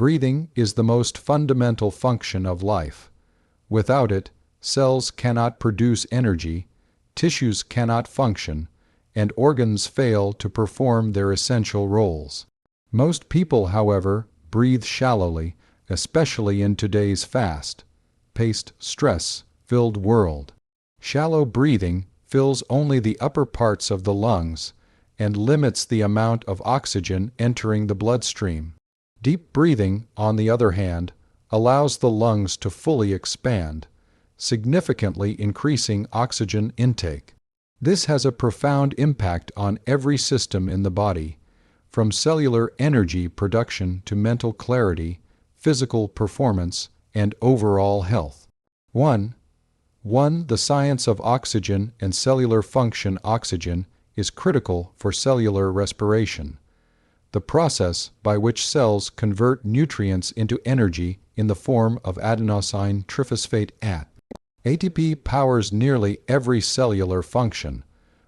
Breathing is the most fundamental function of life. Without it, cells cannot produce energy, tissues cannot function, and organs fail to perform their essential roles. Most people, however, breathe shallowly, especially in today's fast-paced, stress-filled world. Shallow breathing fills only the upper parts of the lungs and limits the amount of oxygen entering the bloodstream. Deep breathing, on the other hand, allows the lungs to fully expand, significantly increasing oxygen intake. This has a profound impact on every system in the body, from cellular energy production to mental clarity, physical performance, and overall health. 1. The science of oxygen and cellular function. Oxygen is critical for cellular respiration, the process by which cells convert nutrients into energy in the form of adenosine triphosphate ATP. ATP powers nearly every cellular function,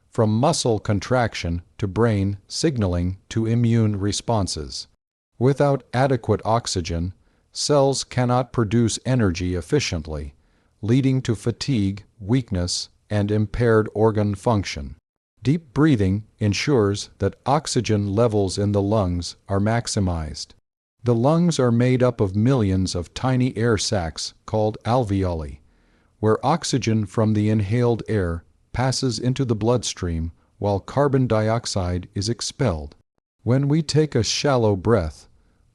from muscle contraction to brain signaling to immune responses. Without adequate oxygen, cells cannot produce energy efficiently, leading to fatigue, weakness, and impaired organ function. Deep breathing ensures that oxygen levels in the lungs are maximized. The lungs are made up of millions of tiny air sacs called alveoli, where oxygen from the inhaled air passes into the bloodstream while carbon dioxide is expelled. When we take a shallow breath,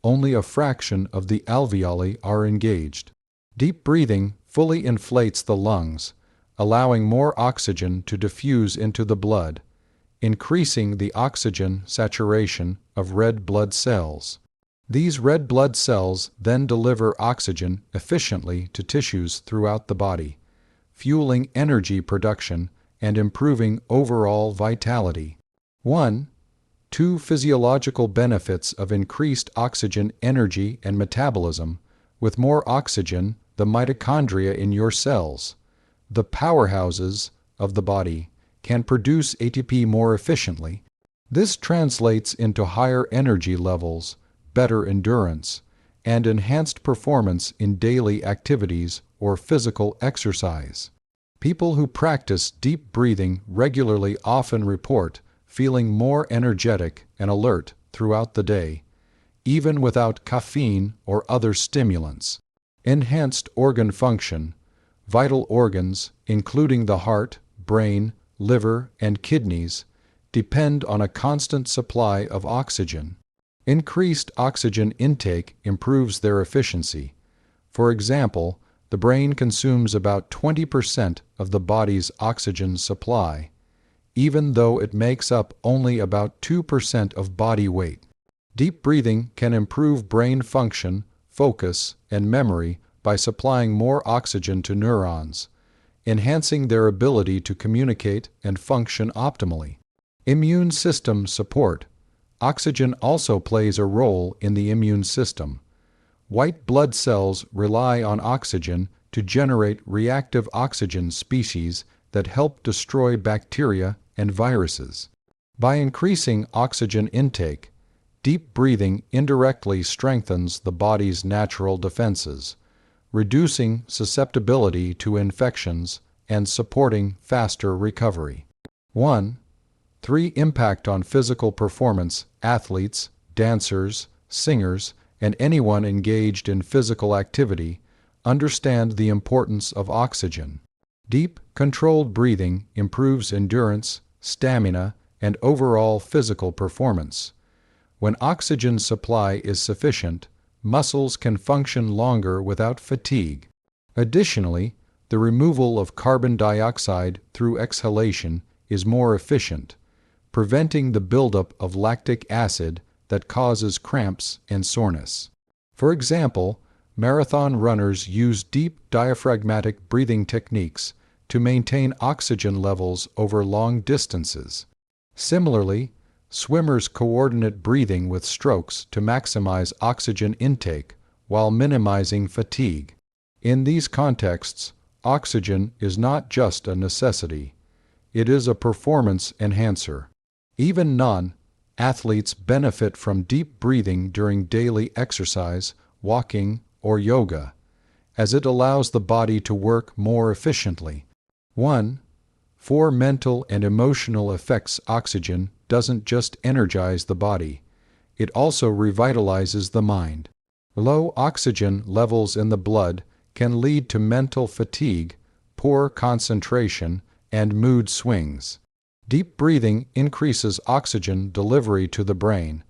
only a fraction of the alveoli are engaged. Deep breathing fully inflates the lungs, allowing more oxygen to diffuse into the blood, increasing the oxygen saturation of red blood cells. These red blood cells then deliver oxygen efficiently to tissues throughout the body, fueling energy production and improving overall vitality. 2 physiological benefits of increased oxygen energy and metabolism. With more oxygen, the mitochondria in your cells, the powerhouses of the body, can produce ATP more efficiently. This translates into higher energy levels, better endurance, and enhanced performance in daily activities or physical exercise. People who practice deep breathing regularly often report feeling more energetic and alert throughout the day, even without caffeine or other stimulants. Enhanced organ function. Vital organs, including the heart, brain, liver, and kidneys, depend on a constant supply of oxygen. Increased oxygen intake improves their efficiency. For example, the brain consumes about 20% of the body's oxygen supply, even though it makes up only about 2% of body weight. Deep breathing can improve brain function, focus, and memory by supplying more oxygen to neurons, enhancing their ability to communicate and function optimally. Immune system support. Oxygen also plays a role in the immune system. White blood cells rely on oxygen to generate reactive oxygen species that help destroy bacteria and viruses. By increasing oxygen intake, deep breathing indirectly strengthens the body's natural defenses, reducing susceptibility to infections and supporting faster recovery. 3 Impact on physical performance. Athletes, dancers, singers, and anyone engaged in physical activity understand the importance of oxygen. Deep, controlled breathing improves endurance, stamina, and overall physical performance. When oxygen supply is sufficient, muscles can function longer without fatigue. Additionally, the removal of carbon dioxide through exhalation is more efficient, preventing the buildup of lactic acid that causes cramps and soreness. For example, marathon runners use deep diaphragmatic breathing techniques to maintain oxygen levels over long distances. Similarly, swimmers coordinate breathing with strokes to maximize oxygen intake while minimizing fatigue. In these contexts, oxygen is not just a necessity, it is a performance enhancer. Even non-athletes benefit from deep breathing during daily exercise walking, or yoga, as it allows the body to work more efficiently. 1. For mental and emotional effects, oxygen doesn't just energize the body, it also revitalizes the mind. Low oxygen levels in the blood can lead to mental fatigue, poor concentration, and mood swings. Deep breathing increases oxygen delivery to the brain,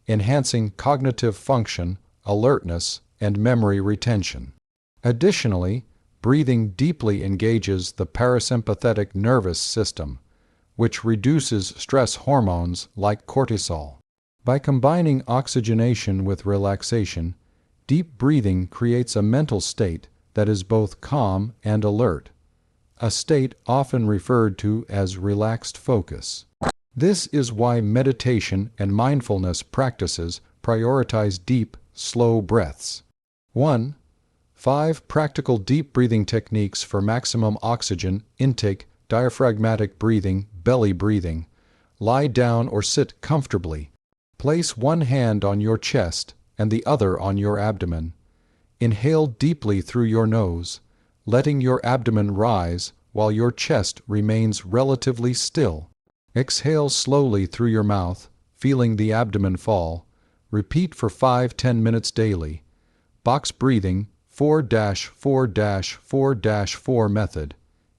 enhancing cognitive function, alertness, and memory retention. Additionally, breathing deeply engages the parasympathetic nervous system, which reduces stress hormones like cortisol. By combining oxygenation with relaxation, deep breathing creates a mental state that is both calm and alert, a state often referred to as relaxed focus. This is why meditation and mindfulness practices prioritize deep, slow breaths. 1. 5 practical deep breathing techniques for maximum oxygen intake: diaphragmatic breathing, belly breathing. Lie down or sit comfortably. Place one hand on your chest and the other on your abdomen. Inhale deeply through your nose, letting your abdomen rise while your chest remains relatively still. Exhale slowly through your mouth, feeling the abdomen fall. Repeat for 5-10 minutes daily. Box breathing, 4-4-4-4 method.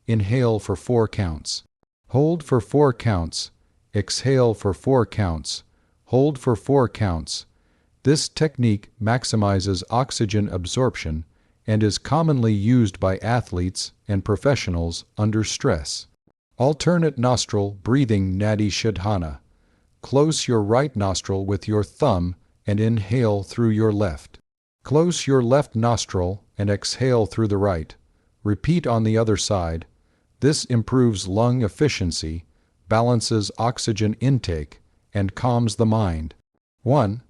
Inhale for 4 counts. Hold for 4 counts. Exhale for 4 counts. Hold for 4 counts. This technique maximizes oxygen absorption and is commonly used by athletes and professionals under stress. Alternate nostril breathing, Nadi Shodhana. Close your right nostril with your thumb and inhale through your left. Close your left nostril and exhale through the right. Repeat on the other side. This improves lung efficiency, balances oxygen intake, and calms the mind. 1.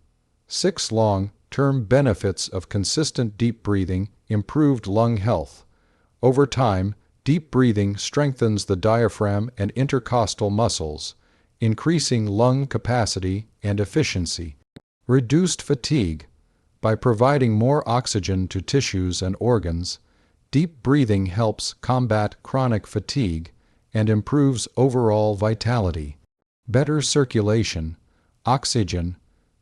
6 long-term benefits of consistent deep breathing: improved lung health. Over time, deep breathing strengthens the diaphragm and intercostal muscles, increasing lung capacity and efficiency. Reduced fatigue. By providing more oxygen to tissues and organs, deep breathing helps combat chronic fatigue and improves overall vitality. Better circulation. Oxygen.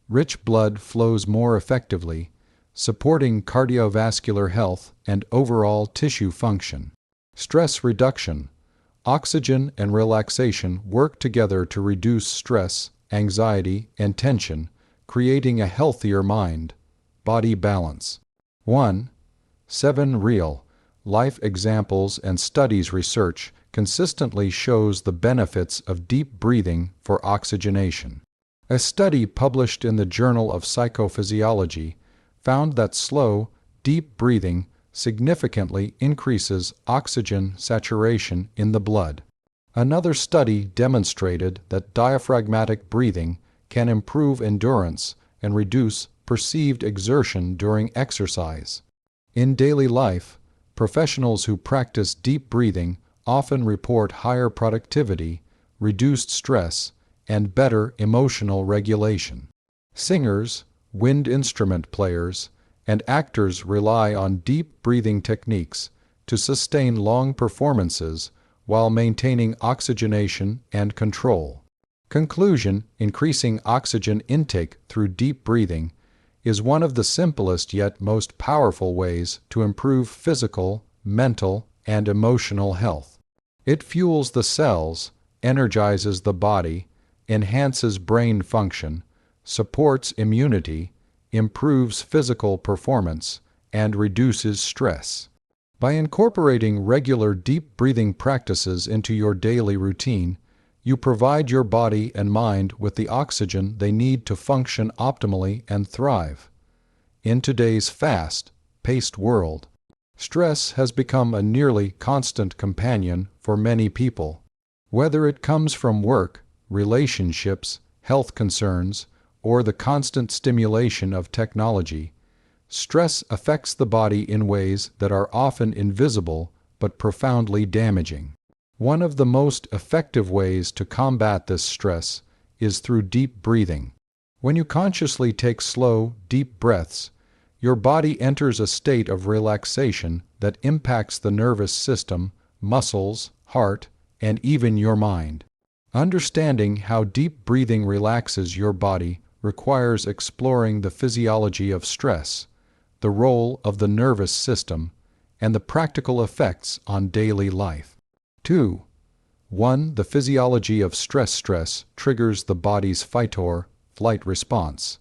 Rich blood flows more effectively, supporting cardiovascular health and overall tissue function. Stress reduction. Oxygen and relaxation work together to reduce stress, anxiety, and tension, creating a healthier mind. Body balance. 1. 7 real-life examples and studies. Research consistently shows the benefits of deep breathing for oxygenation. A study published in the Journal of Psychophysiology found that slow, deep breathing significantly increases oxygen saturation in the blood. Another study demonstrated that diaphragmatic breathing can improve endurance and reduce perceived exertion during exercise. In daily life, professionals who practice deep breathing often report higher productivity, reduced stress, and better emotional regulation. Singers, wind instrument players, and actors rely on deep breathing techniques to sustain long performances while maintaining oxygenation and control. Conclusion: increasing oxygen intake through deep breathing is one of the simplest yet most powerful ways to improve physical, mental, and emotional health. It fuels the cells, energizes the body, enhances brain function, supports immunity, improves physical performance, and reduces stress. By incorporating regular deep breathing practices into your daily routine, you provide your body and mind with the oxygen they need to function optimally and thrive. In today's fast-paced world, stress has become a nearly constant companion for many people. Whether it comes from work, relationships, health concerns, or the constant stimulation of technology, stress affects the body in ways that are often invisible but profoundly damaging. One of the most effective ways to combat this stress is through deep breathing. When you consciously take slow, deep breaths, your body enters a state of relaxation that impacts the nervous system, muscles, heart, and even your mind. Understanding how deep breathing relaxes your body requires exploring the physiology of stress, the role of the nervous system, and the practical effects on daily life. 2. 1. The physiology of stress. Stress triggers the body's fight-or-flight response,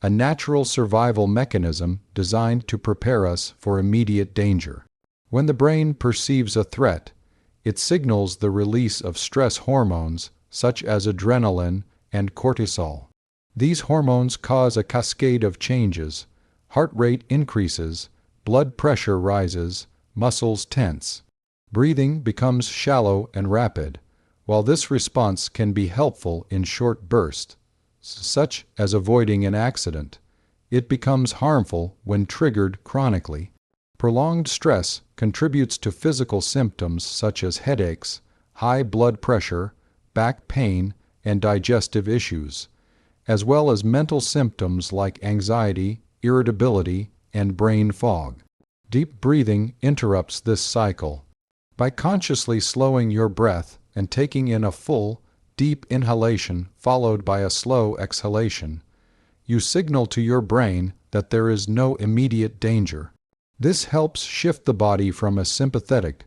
a natural survival mechanism designed to prepare us for immediate danger. When the brain perceives a threat, it signals the release of stress hormones such as adrenaline and cortisol. These hormones cause a cascade of changes. Heart rate increases, blood pressure rises, muscles tense. Breathing becomes shallow and rapid. While this response can be helpful in short bursts, such as avoiding an accident, it becomes harmful when triggered chronically. Prolonged stress contributes to physical symptoms such as headaches, high blood pressure, back pain, and digestive issues, as well as mental symptoms like anxiety, irritability, and brain fog. Deep breathing interrupts this cycle. By consciously slowing your breath and taking in a full, deep inhalation followed by a slow exhalation, you signal to your brain that there is no immediate danger. This helps shift the body from a sympathetic,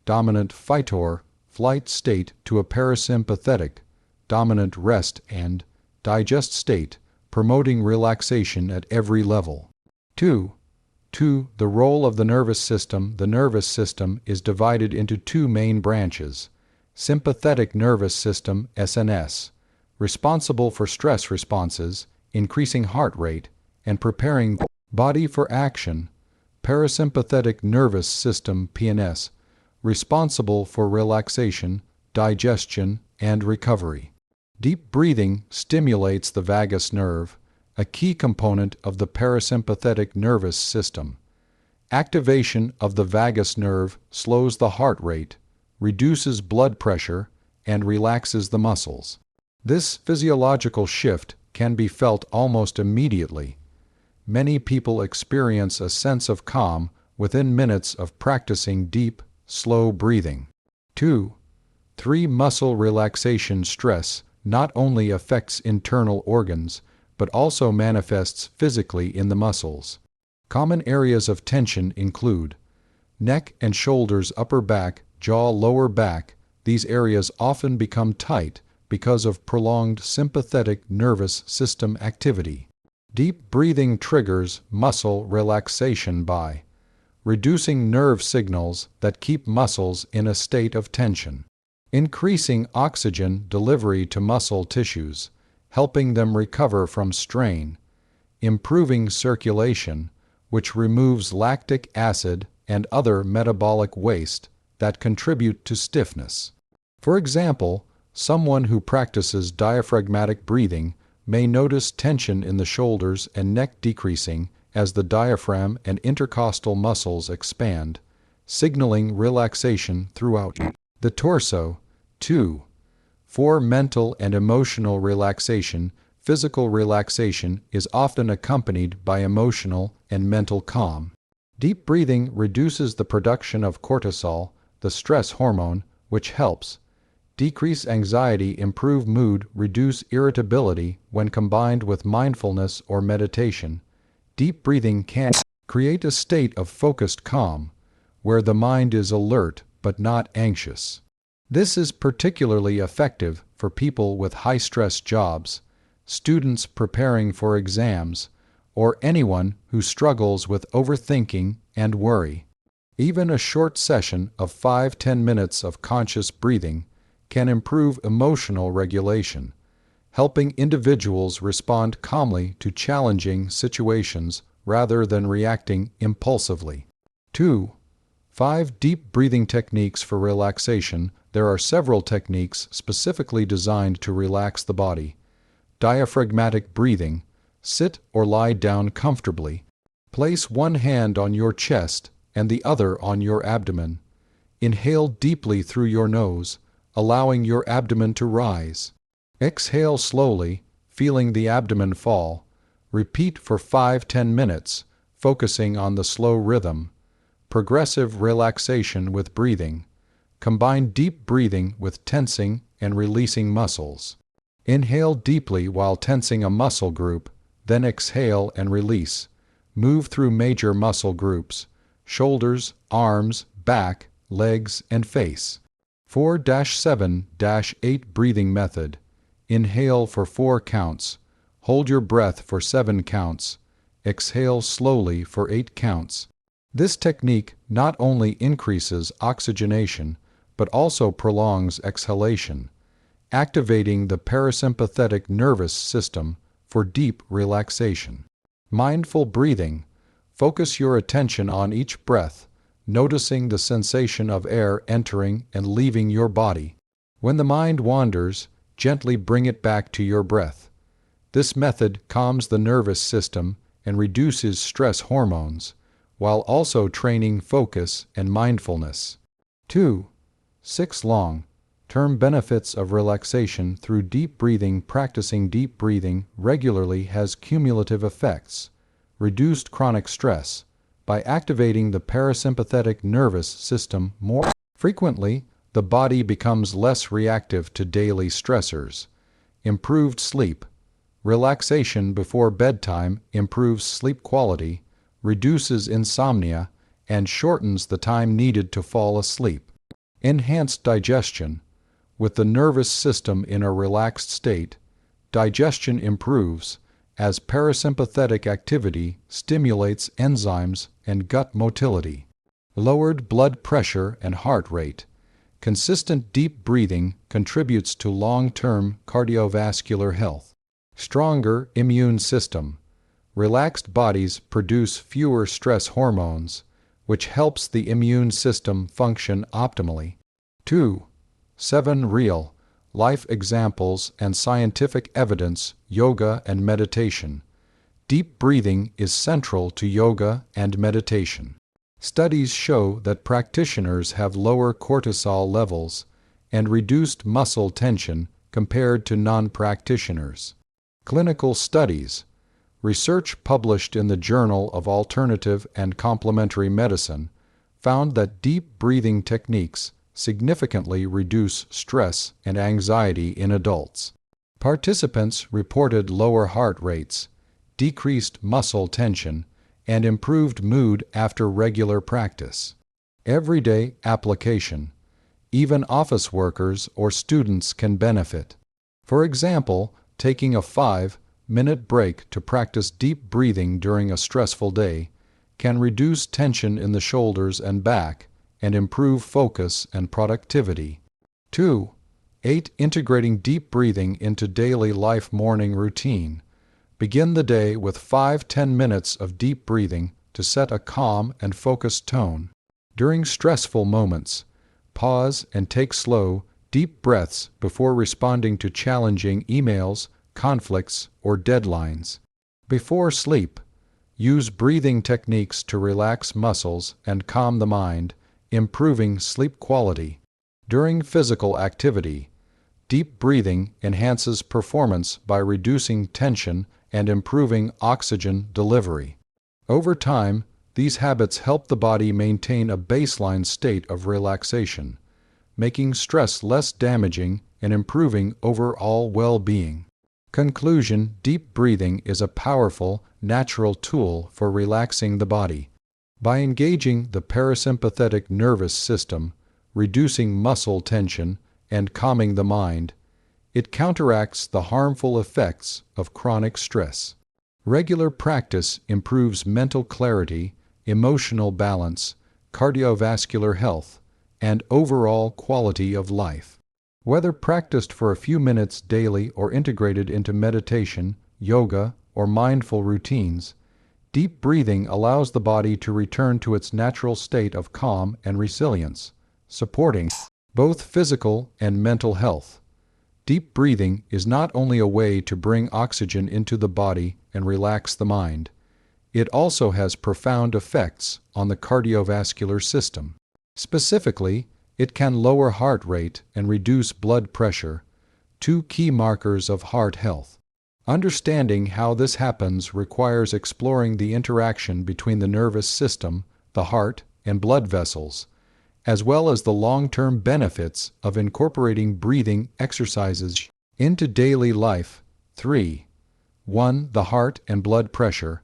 dominant fight-or-flight state to a parasympathetic, dominant rest and digest state, promoting relaxation at every level. 2. The role of the nervous system. The nervous system is divided into two main branches. Sympathetic nervous system, SNS, responsible for stress responses, increasing heart rate, and preparing the body for action. Parasympathetic nervous system, PNS, responsible for relaxation, digestion, and recovery. Deep breathing stimulates the vagus nerve, a key component of the parasympathetic nervous system. Activation of the vagus nerve slows the heart rate, reduces blood pressure, and relaxes the muscles. This physiological shift can be felt almost immediately. Many people experience a sense of calm within minutes of practicing deep, slow breathing. 2. 3. Muscle relaxation. Stress not only affects internal organs, but also manifests physically in the muscles. Common areas of tension include neck and shoulders, upper back, jaw, lower back. These areas often become tight because of prolonged sympathetic nervous system activity. Deep breathing triggers muscle relaxation by reducing nerve signals that keep muscles in a state of tension, increasing oxygen delivery to muscle tissues, helping them recover from strain, improving circulation, which removes lactic acid and other metabolic waste that contribute to stiffness. For example, someone who practices diaphragmatic breathing may notice tension in the shoulders and neck decreasing as the diaphragm and intercostal muscles expand, signaling relaxation throughout the torso. 2. 4. Mental and emotional relaxation. Physical relaxation is often accompanied by emotional and mental calm. Deep breathing reduces the production of cortisol, the stress hormone, which helps decrease anxiety, improve mood, reduce irritability. When combined with mindfulness or meditation, deep breathing can create a state of focused calm, where the mind is alert but not anxious. This is particularly effective for people with high-stress jobs, students preparing for exams, or anyone who struggles with overthinking and worry. Even a short session of 5-10 minutes of conscious breathing can improve emotional regulation, helping individuals respond calmly to challenging situations rather than reacting impulsively. 2. 5. Deep breathing techniques for relaxation. There are several techniques specifically designed to relax the body. Diaphragmatic breathing. Sit or lie down comfortably. Place one hand on your chest and the other on your abdomen. Inhale deeply through your nose, allowing your abdomen to rise. Exhale slowly, feeling the abdomen fall. Repeat for 5-10 minutes, focusing on the slow rhythm, progressive relaxation with breathing. Combine deep breathing with tensing and releasing muscles. Inhale deeply while tensing a muscle group, then exhale and release. Move through major muscle groups: shoulders, arms, back, legs, and face. 4-7-8 breathing method. Inhale for 4 counts. Hold your breath for 7 counts. Exhale slowly for 8 counts. This technique not only increases oxygenation, but also prolongs exhalation, activating the parasympathetic nervous system for deep relaxation. Mindful breathing. Focus your attention on each breath, noticing the sensation of air entering and leaving your body. When the mind wanders, gently bring it back to your breath. This method calms the nervous system and reduces stress hormones, while also training focus and mindfulness. 2. 6 long-term benefits of relaxation through deep breathing. Practicing deep breathing regularly has cumulative effects. Reduced chronic stress. By activating the parasympathetic nervous system more frequently, the body becomes less reactive to daily stressors. Improved sleep. Relaxation before bedtime improves sleep quality, reduces insomnia, and shortens the time needed to fall asleep. Enhanced digestion. With the nervous system in a relaxed state, digestion improves, as parasympathetic activity stimulates enzymes and gut motility. Lowered blood pressure and heart rate. Consistent deep breathing contributes to long-term cardiovascular health. Stronger immune system. Relaxed bodies produce fewer stress hormones, which helps the immune system function optimally. 2. 7 real-life examples and scientific evidence. Yoga and meditation. Deep breathing is central to yoga and meditation. Studies show that practitioners have lower cortisol levels and reduced muscle tension compared to non-practitioners. Clinical studies. Research published in the Journal of Alternative and Complementary Medicine found that deep breathing techniques significantly reduce stress and anxiety in adults. Participants reported lower heart rates, decreased muscle tension, and improved mood after regular practice. Everyday application. Even office workers or students can benefit. For example, taking a 5-minute break to practice deep breathing during a stressful day can reduce tension in the shoulders and back and improve focus and productivity. 2. 8. Integrating deep breathing into daily life. Morning routine. Begin the day with 5-10 minutes of deep breathing to set a calm and focused tone. During stressful moments, pause and take slow, deep breaths before responding to challenging emails, conflicts, or deadlines. Before sleep, use breathing techniques to relax muscles and calm the mind, improving sleep quality. During physical activity, deep breathing enhances performance by reducing tension and improving oxygen delivery. Over time, these habits help the body maintain a baseline state of relaxation, making stress less damaging and improving overall well-being. Conclusion: deep breathing is a powerful, natural tool for relaxing the body. By engaging the parasympathetic nervous system, reducing muscle tension, and calming the mind, it counteracts the harmful effects of chronic stress. Regular practice improves mental clarity, emotional balance, cardiovascular health, and overall quality of life. Whether practiced for a few minutes daily or integrated into meditation, yoga, or mindful routines, deep breathing allows the body to return to its natural state of calm and resilience, supporting both physical and mental health. Deep breathing is not only a way to bring oxygen into the body and relax the mind, it also has profound effects on the cardiovascular system. Specifically, it can lower heart rate and reduce blood pressure, two key markers of heart health. Understanding how this happens requires exploring the interaction between the nervous system, the heart, and blood vessels, as well as the long-term benefits of incorporating breathing exercises into daily life. 3. 1. The heart and blood pressure.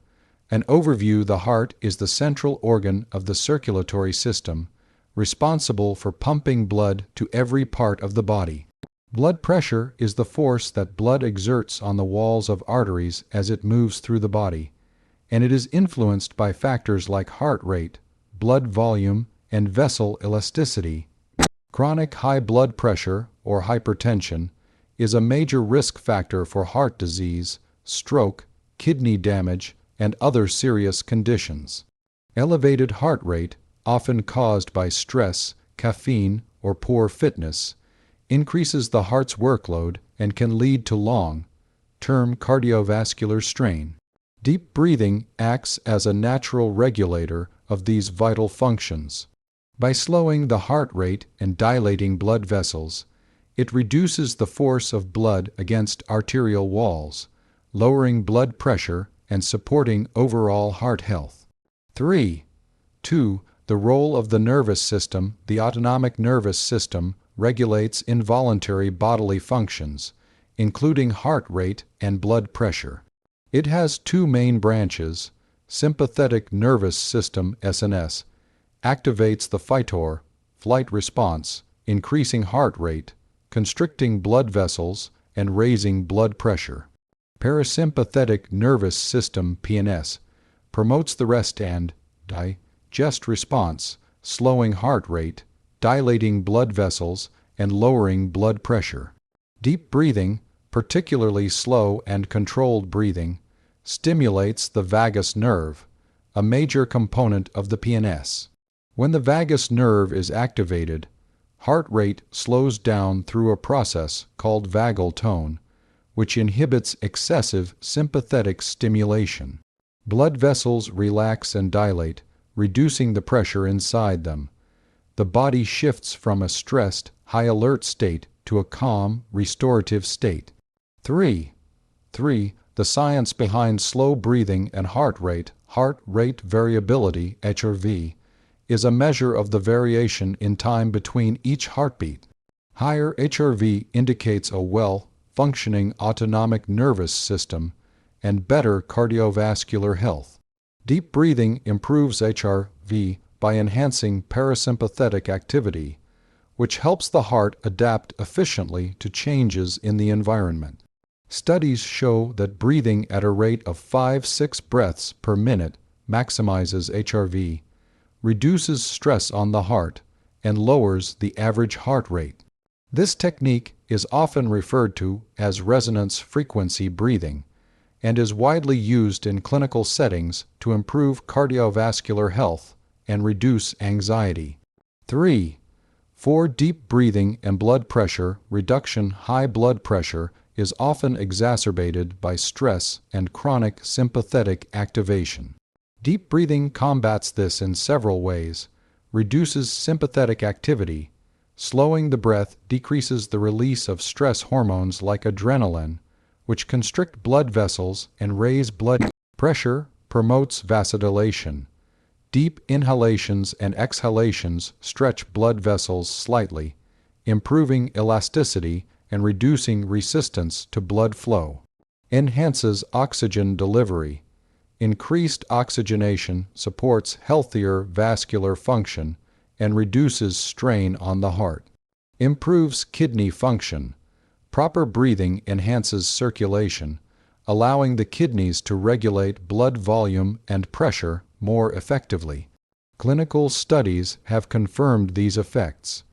An overview: the heart is the central organ of the circulatory system, responsible for pumping blood to every part of the body. Blood pressure is the force that blood exerts on the walls of arteries as it moves through the body, and it is influenced by factors like heart rate, blood volume, and vessel elasticity. Chronic high blood pressure, or hypertension, is a major risk factor for heart disease, stroke, kidney damage, and other serious conditions. Elevated heart rate, often caused by stress, caffeine, or poor fitness, increases the heart's workload and can lead to long-term cardiovascular strain. Deep breathing acts as a natural regulator of these vital functions. By slowing the heart rate and dilating blood vessels, it reduces the force of blood against arterial walls, lowering blood pressure and supporting overall heart health. 3. 2. The role of the nervous system. The autonomic nervous system regulates involuntary bodily functions, including heart rate and blood pressure. It has two main branches. Sympathetic nervous system (SNS) activates the fight response, increasing heart rate, constricting blood vessels, and raising blood pressure. Parasympathetic nervous system (PNS) promotes the rest and digest response, slowing heart rate, dilating blood vessels, and lowering blood pressure. Deep breathing, particularly slow and controlled breathing, stimulates the vagus nerve, a major component of the PNS. When the vagus nerve is activated, heart rate slows down through a process called vagal tone, which inhibits excessive sympathetic stimulation. Blood vessels relax and dilate, reducing the pressure inside them. The body shifts from a stressed, high-alert state to a calm, restorative state. 3. The science behind slow breathing and heart rate variability, HRV, is a measure of the variation in time between each heartbeat. Higher HRV indicates a well-functioning autonomic nervous system and better cardiovascular health. Deep breathing improves HRV by enhancing parasympathetic activity, which helps the heart adapt efficiently to changes in the environment. Studies show that breathing at a rate of 5-6 breaths per minute maximizes HRV, reduces stress on the heart, and lowers the average heart rate. This technique is often referred to as resonance frequency breathing and is widely used in clinical settings to improve cardiovascular health and reduce anxiety. 3. 4. Deep breathing and blood pressure reduction. High blood pressure is often exacerbated by stress and chronic sympathetic activation. Deep breathing combats this in several ways: reduces sympathetic activity, slowing the breath decreases the release of stress hormones like adrenaline, which constrict blood vessels and raise blood pressure, promotes vasodilation. Deep inhalations and exhalations stretch blood vessels slightly, improving elasticity and reducing resistance to blood flow. Enhances oxygen delivery. Increased oxygenation supports healthier vascular function and reduces strain on the heart. Improves kidney function. Proper breathing enhances circulation, allowing the kidneys to regulate blood volume and pressure more effectively. Clinical studies have confirmed these effects.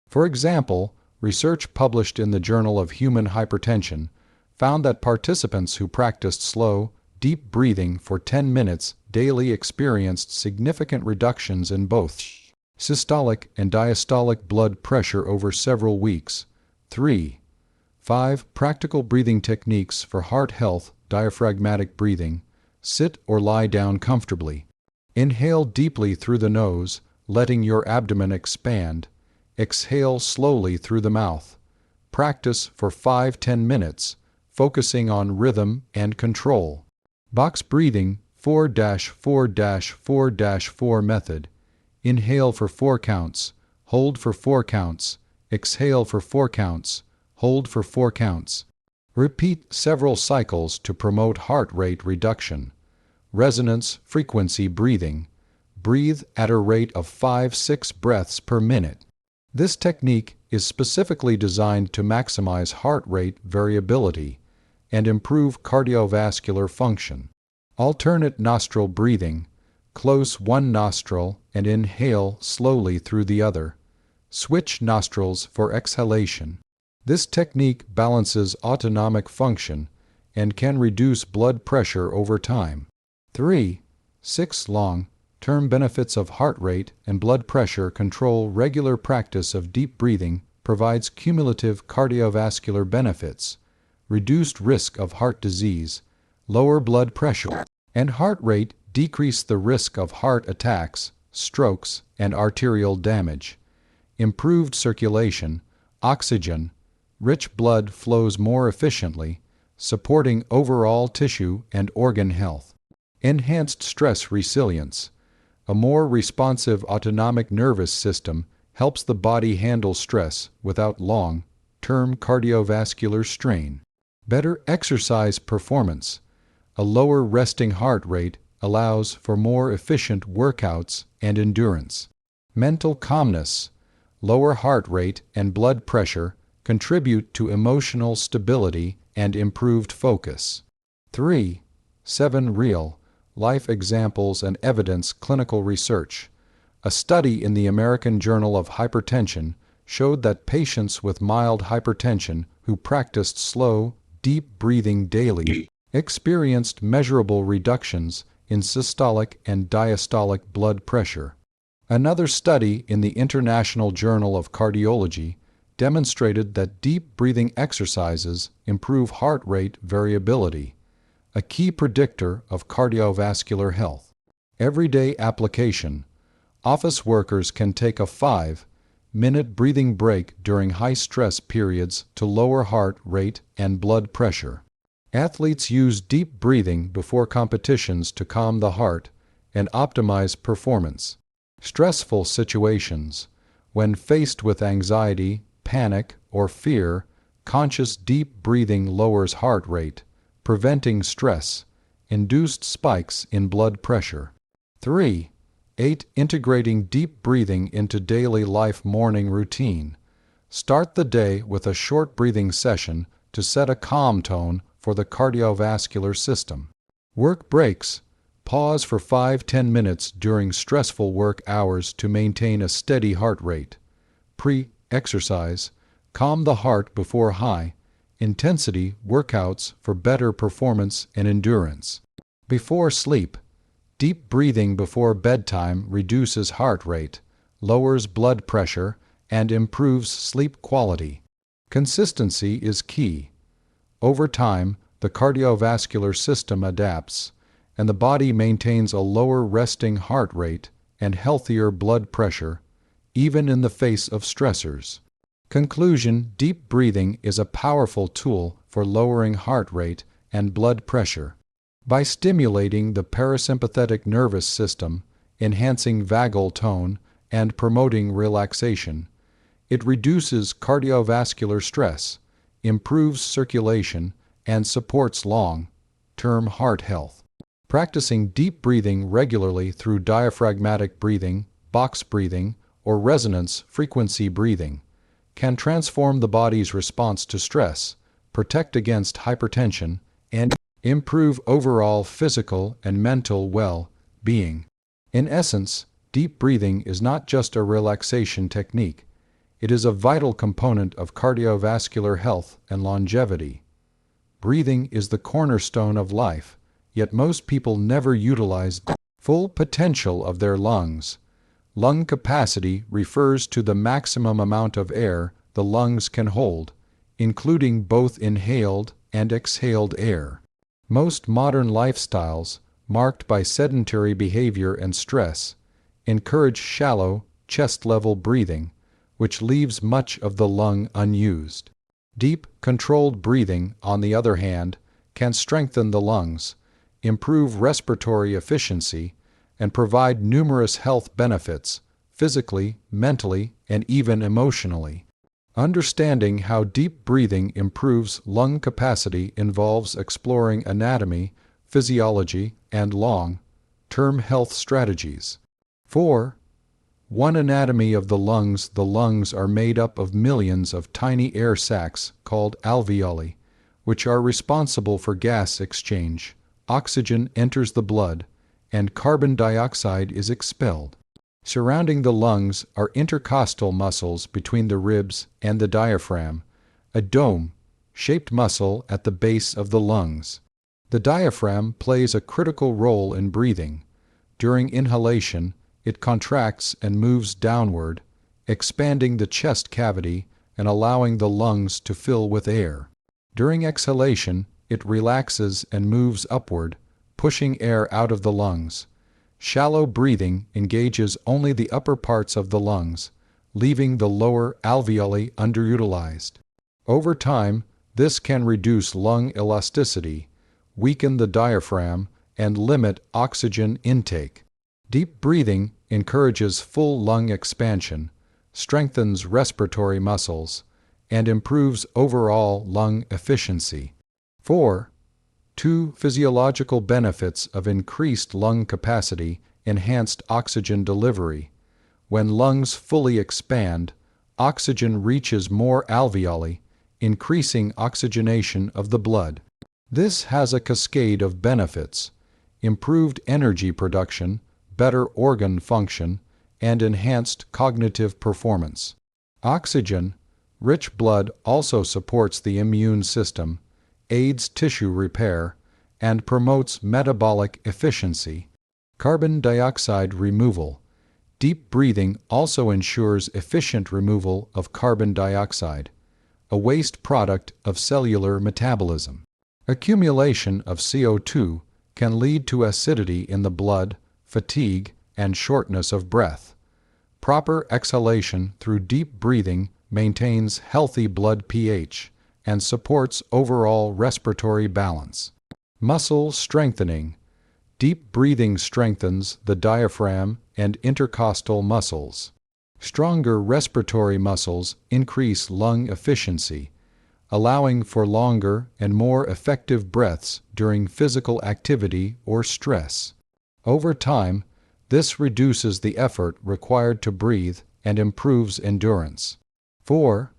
For example, research published in the Journal of Human Hypertension found that participants who practiced slow, deep breathing for 10 minutes daily experienced significant reductions in both systolic and diastolic blood pressure over several weeks. 3. 5. Practical breathing techniques for heart health. Diaphragmatic breathing. Sit or lie down comfortably. Inhale deeply through the nose, letting your abdomen expand. Exhale slowly through the mouth. Practice for 5-10 minutes, focusing on rhythm and control. Box breathing 4-4-4-4 method. Inhale for 4 counts, hold for 4 counts, exhale for 4 counts, hold for 4 counts. Repeat several cycles to promote heart rate reduction. Resonance frequency breathing. Breathe at a rate of 5-6 breaths per minute. This technique is specifically designed to maximize heart rate variability and improve cardiovascular function. Alternate nostril breathing. Close one nostril and inhale slowly through the other. Switch nostrils for exhalation. This technique balances autonomic function and can reduce blood pressure over time. 3. 6 long-term benefits of heart rate and blood pressure control. Regular practice of deep breathing provides cumulative cardiovascular benefits, reduced risk of heart disease, lower blood pressure, and heart rate, decrease the risk of heart attacks, strokes, and arterial damage. Improved circulation, oxygen, rich blood flows more efficiently, supporting overall tissue and organ health. Enhanced stress resilience. A more responsive autonomic nervous system helps the body handle stress without long-term cardiovascular strain. Better exercise performance. A lower resting heart rate allows for more efficient workouts and endurance. Mental calmness. Lower heart rate and blood pressure contribute to emotional stability and improved focus. 3. 7 real-life examples and evidence. Clinical research. A study in the American Journal of Hypertension showed that patients with mild hypertension who practiced slow, deep breathing daily experienced measurable reductions in systolic and diastolic blood pressure. Another study in the International Journal of Cardiology demonstrated that deep breathing exercises improve heart rate variability, a key predictor of cardiovascular health. Everyday application. Office workers can take a 5-minute breathing break during high-stress periods to lower heart rate and blood pressure. Athletes use deep breathing before competitions to calm the heart and optimize performance. Stressful situations. When faced with anxiety, panic, or fear, conscious deep breathing lowers heart rate, preventing stress-induced spikes in blood pressure. 3. 8. Integrating deep breathing into daily life. Morning routine. Start the day with a short breathing session to set a calm tone for the cardiovascular system. Work breaks. Pause for 5-10 minutes during stressful work hours to maintain a steady heart rate. Pre-exercise. Calm the heart before high-intensity workouts for better performance and endurance. Before sleep. Deep breathing before bedtime reduces heart rate, lowers blood pressure, and improves sleep quality. Consistency is key. Over time, the cardiovascular system adapts, and the body maintains a lower resting heart rate and healthier blood pressure, even in the face of stressors. Conclusion: deep breathing is a powerful tool for lowering heart rate and blood pressure. By stimulating the parasympathetic nervous system, enhancing vagal tone, and promoting relaxation, it reduces cardiovascular stress, improves circulation, and supports long-term heart health. Practicing deep breathing regularly through diaphragmatic breathing, box breathing, or resonance frequency breathing can transform the body's response to stress, protect against hypertension, and improve overall physical and mental well-being. In essence, deep breathing is not just a relaxation technique. It is a vital component of cardiovascular health and longevity. Breathing is the cornerstone of life, yet most people never utilize the full potential of their lungs. Lung capacity refers to the maximum amount of air the lungs can hold, including both inhaled and exhaled air. Most modern lifestyles, marked by sedentary behavior and stress, encourage shallow, chest-level breathing, which leaves much of the lung unused. Deep, controlled breathing, on the other hand, can strengthen the lungs, improve respiratory efficiency, and provide numerous health benefits, physically, mentally, and even emotionally. Understanding how deep breathing improves lung capacity involves exploring anatomy, physiology, and long-term health strategies. 4. 1. Anatomy of the lungs. The lungs are made up of millions of tiny air sacs called alveoli, which are responsible for gas exchange. Oxygen enters the blood, and carbon dioxide is expelled. Surrounding the lungs are intercostal muscles between the ribs and the diaphragm, a dome-shaped muscle at the base of the lungs. The diaphragm plays a critical role in breathing. During inhalation, it contracts and moves downward, expanding the chest cavity and allowing the lungs to fill with air. During exhalation, it relaxes and moves upward, pushing air out of the lungs. Shallow breathing engages only the upper parts of the lungs, leaving the lower alveoli underutilized. Over time, this can reduce lung elasticity, weaken the diaphragm, and limit oxygen intake. Deep breathing encourages full lung expansion, strengthens respiratory muscles, and improves overall lung efficiency. 4. 2. Physiological benefits of increased lung capacity. Enhanced oxygen delivery. When lungs fully expand, oxygen reaches more alveoli, increasing oxygenation of the blood. This has a cascade of benefits: improved energy production, better organ function, and enhanced cognitive performance. Oxygen-rich blood also supports the immune system, aids tissue repair, and promotes metabolic efficiency. Carbon dioxide removal. Deep breathing also ensures efficient removal of carbon dioxide, a waste product of cellular metabolism. Accumulation of CO2 can lead to acidity in the blood, fatigue, and shortness of breath. Proper exhalation through deep breathing maintains healthy blood pH and supports overall respiratory balance. Muscle strengthening. Deep breathing strengthens the diaphragm and intercostal muscles. Stronger respiratory muscles increase lung efficiency, allowing for longer and more effective breaths during physical activity or stress. Over time, this reduces the effort required to breathe and improves endurance. 4.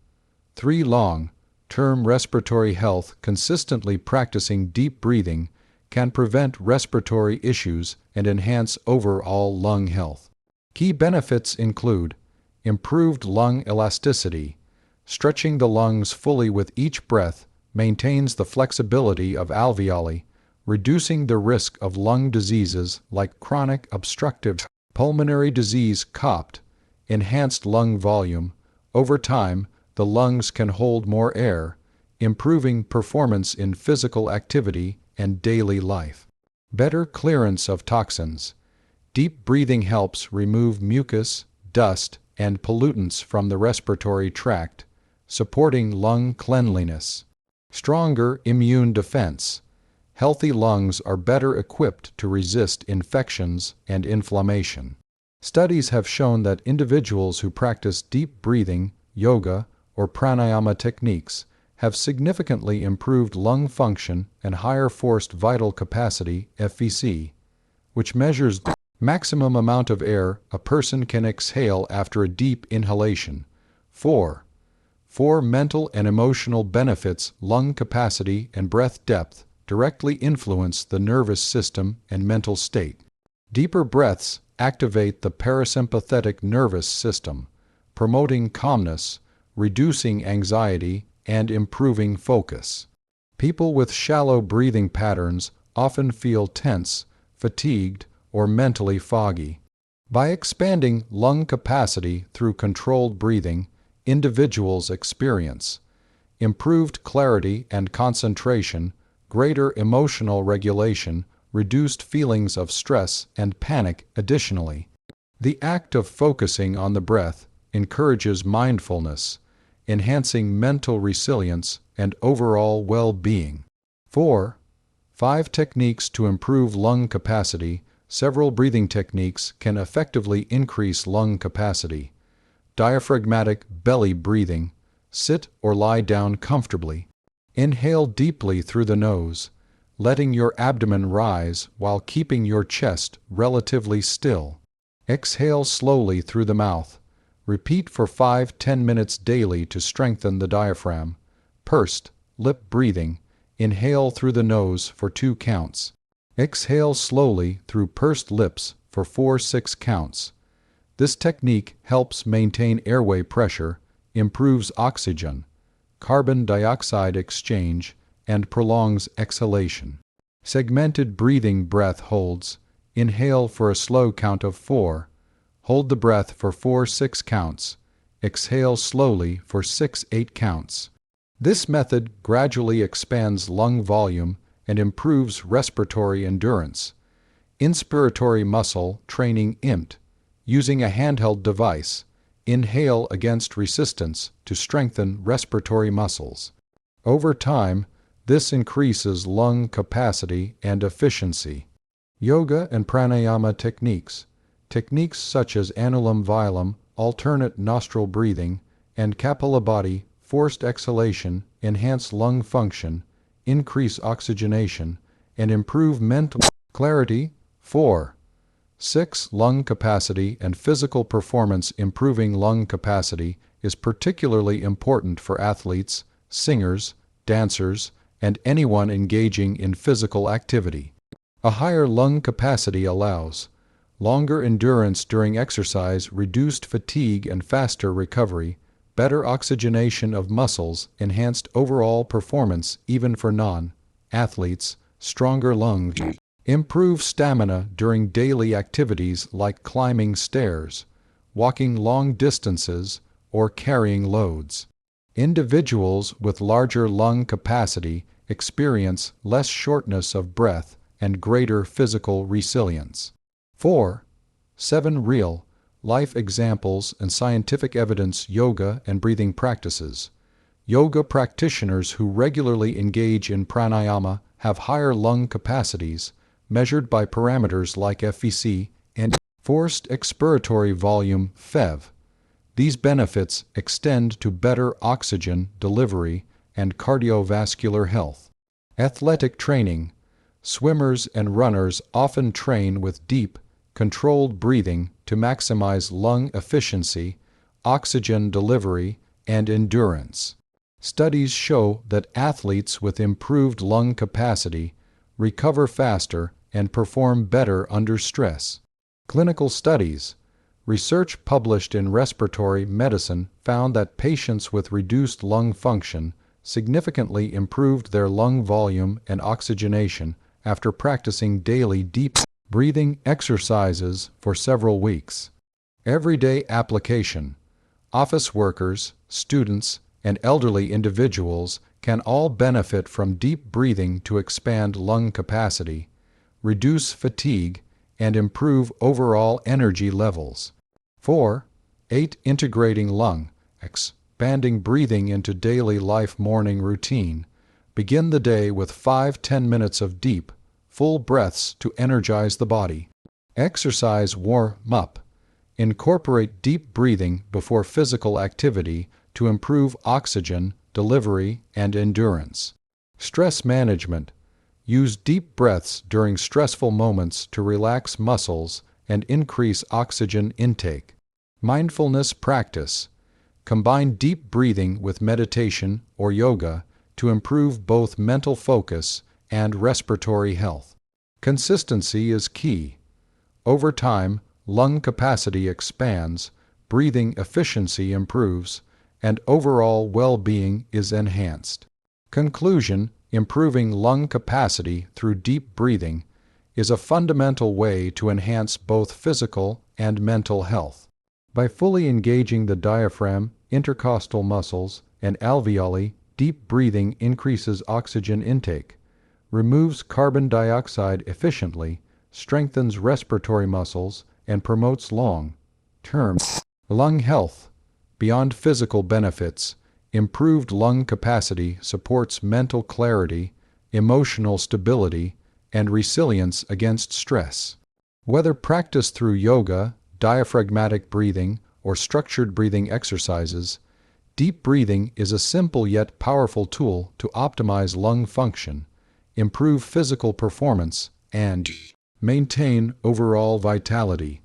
3. Long-term respiratory health. Consistently practicing deep breathing can prevent respiratory issues and enhance overall lung health. Key benefits include improved lung elasticity. Stretching the lungs fully with each breath maintains the flexibility of alveoli, reducing the risk of lung diseases like chronic obstructive pulmonary disease (COPD). Enhanced lung volume. Over time, the lungs can hold more air, improving performance in physical activity and daily life. Better clearance of toxins. Deep breathing helps remove mucus, dust, and pollutants from the respiratory tract, supporting lung cleanliness. Stronger immune defense. Healthy lungs are better equipped to resist infections and inflammation. Studies have shown that individuals who practice deep breathing, yoga, or pranayama techniques have significantly improved lung function and higher forced vital capacity (FVC), which measures the maximum amount of air a person can exhale after a deep inhalation. 4. 4. Mental and emotional benefits. Lung capacity and breath depth directly influence the nervous system and mental state. Deeper breaths activate the parasympathetic nervous system, promoting calmness, reducing anxiety, and improving focus. People with shallow breathing patterns often feel tense, fatigued, or mentally foggy. By expanding lung capacity through controlled breathing, individuals experience improved clarity and concentration, greater emotional regulation, reduced feelings of stress and panic. Additionally, the act of focusing on the breath encourages mindfulness, enhancing mental resilience and overall well-being. 4. 5 techniques to improve lung capacity. Several breathing techniques can effectively increase lung capacity. Diaphragmatic belly breathing. Sit or lie down comfortably. Inhale deeply through the nose, letting your abdomen rise while keeping your chest relatively still. Exhale slowly through the mouth. Repeat for 5-10 minutes daily to strengthen the diaphragm. Pursed lip breathing. Inhale through the nose for 2 counts. Exhale slowly through pursed lips for 4-6 counts. This technique helps maintain airway pressure, improves oxygen, carbon dioxide exchange, and prolongs exhalation. Segmented breathing breath holds. Inhale for a slow count of 4. Hold the breath for 4-6 counts. Exhale slowly for 6-8 counts. This method gradually expands lung volume and improves respiratory endurance. Inspiratory muscle training IMT. Using a handheld device, inhale against resistance to strengthen respiratory muscles. Over time, this increases lung capacity and efficiency. Yoga and pranayama techniques. Techniques such as anulum vilum, alternate nostril breathing, and kapalabhati, forced exhalation, enhance lung function, increase oxygenation, and improve mental clarity. 4. 6. Lung capacity and physical performance. Improving lung capacity is particularly important for athletes, singers, dancers, and anyone engaging in physical activity. A higher lung capacity allows longer endurance during exercise, reduced fatigue and faster recovery, better oxygenation of muscles, enhanced overall performance even for non-athletes, stronger lungs. Improve stamina during daily activities like climbing stairs, walking long distances, or carrying loads. Individuals with larger lung capacity experience less shortness of breath and greater physical resilience. 4. 7 real-life examples and scientific evidence. Yoga and breathing practices. Yoga practitioners who regularly engage in pranayama have higher lung capacities, measured by parameters like FVC and forced expiratory volume (FEV). These benefits extend to better oxygen delivery and cardiovascular health. Athletic training. Swimmers and runners often train with deep, controlled breathing to maximize lung efficiency, oxygen delivery, and endurance. Studies show that athletes with improved lung capacity recover faster and perform better under stress. Clinical studies. Research published in Respiratory Medicine found that patients with reduced lung function significantly improved their lung volume and oxygenation after practicing daily deep breathing exercises for several weeks. Everyday application. Office workers, students, and elderly individuals can all benefit from deep breathing to expand lung capacity, reduce fatigue, and improve overall energy levels. 4. 8. Integrating lung, expanding breathing into daily life. Morning routine. Begin the day with 5-10 minutes of deep, full breaths to energize the body. Exercise warm-up. Incorporate deep breathing before physical activity to improve oxygen delivery and endurance. Stress management. Use deep breaths during stressful moments to relax muscles and increase oxygen intake. Mindfulness practice. Combine deep breathing with meditation or yoga to improve both mental focus and respiratory health. Consistency is key. Over time, lung capacity expands, breathing efficiency improves, and overall well-being is enhanced. Conclusion: improving lung capacity through deep breathing is a fundamental way to enhance both physical and mental health. By fully engaging the diaphragm, intercostal muscles, and alveoli, deep breathing increases oxygen intake, removes carbon dioxide efficiently, strengthens respiratory muscles, and promotes long-term lung health. Beyond physical benefits, Improved lung capacity supports mental clarity, emotional stability, and resilience against stress. Whether practiced through yoga, diaphragmatic breathing, or structured breathing exercises, deep breathing is a simple yet powerful tool to optimize lung function, improve physical performance, and maintain overall vitality.